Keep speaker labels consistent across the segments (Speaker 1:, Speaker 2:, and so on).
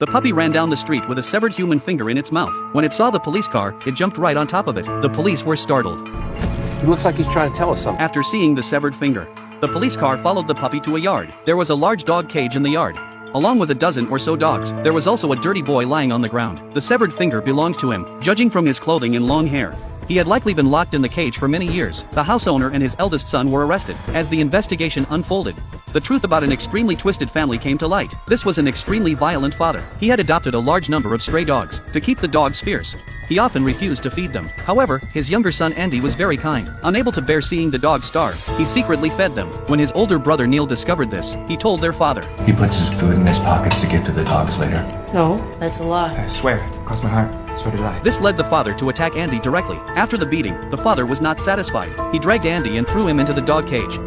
Speaker 1: The puppy ran down the street with a severed human finger in its mouth. When it saw the police car, it jumped right on top of it. The police were startled.
Speaker 2: He looks like he's trying to tell us something.
Speaker 1: After seeing the severed finger, the police car followed the puppy to a yard. There was a large dog cage in the yard. Along with a dozen or so dogs, there was also a dirty boy lying on the ground. The severed finger belonged to him, judging from his clothing and long hair. He had likely been locked in the cage for many years. The house owner and his eldest son were arrested. As the investigation unfolded, the truth about an extremely twisted family came to light. This was an extremely violent father. He had adopted a large number of stray dogs. To keep the dogs fierce, he often refused to feed them. However, his younger son Andy was very kind. Unable to bear seeing the dogs starve, he secretly fed them. When his older brother Neil discovered this, he told their father.
Speaker 3: He puts his food in his pockets to give to the dogs later.
Speaker 4: No, that's a lie.
Speaker 5: I swear, cross my heart, I swear to die.
Speaker 1: This led the father to attack Andy directly. After the beating, the father was not satisfied. He dragged Andy and threw him into the dog cage.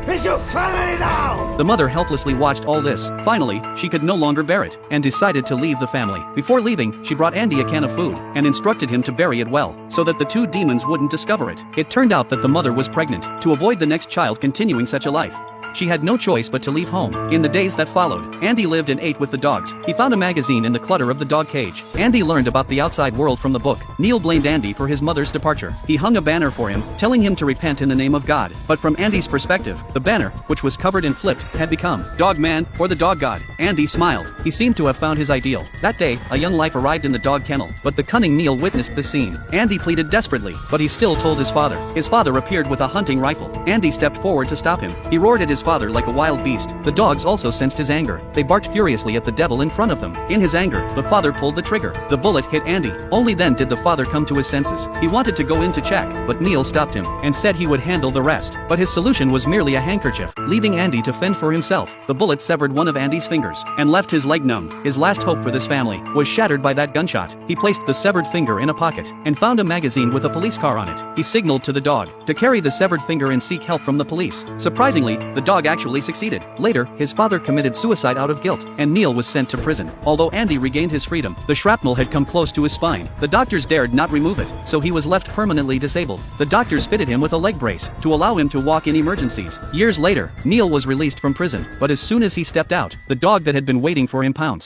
Speaker 6: This is your family now!
Speaker 1: The mother helplessly watched all this. Finally, she could no longer bear it, and decided to leave the family. Before leaving, she brought Andy a can of food, and instructed him to bury it well, so that the two demons wouldn't discover it. It turned out that the mother was pregnant. To avoid the next child continuing such a life, she had no choice but to leave home. In the days that followed, Andy lived and ate with the dogs. He found a magazine in the clutter of the dog cage. Andy learned about the outside world from the book. Neil blamed Andy for his mother's departure. He hung a banner for him, telling him to repent in the name of God. But from Andy's perspective, the banner, which was covered and flipped, had become Dog Man or the Dog God. Andy smiled. He seemed to have found his ideal. That day, a young life arrived in the dog kennel, but the cunning Neil witnessed the scene. Andy pleaded desperately, but he still told his father. His father appeared with a hunting rifle. Andy stepped forward to stop him. He roared at his father like a wild beast. The dogs also sensed his anger. They barked furiously at the devil in front of them. In his anger, the father pulled the trigger. The bullet hit Andy. Only then did the father come to his senses. He wanted to go in to check, but Neil stopped him, and said he would handle the rest. But his solution was merely a handkerchief, leaving Andy to fend for himself. The bullet severed one of Andy's fingers, and left his leg numb. His last hope for this family was shattered by that gunshot. He placed the severed finger in a pocket, and found a magazine with a police car on it. He signaled to the dog to carry the severed finger and seek help from the police. Surprisingly, the dog actually succeeded. Later, his father committed suicide out of guilt, and Neil was sent to prison. Although Andy regained his freedom, the shrapnel had come close to his spine. The doctors dared not remove it, so he was left permanently disabled. The doctors fitted him with a leg brace to allow him to walk in emergencies. Years later, Neil was released from prison, but as soon as he stepped out, the dog that had been waiting for him pounced.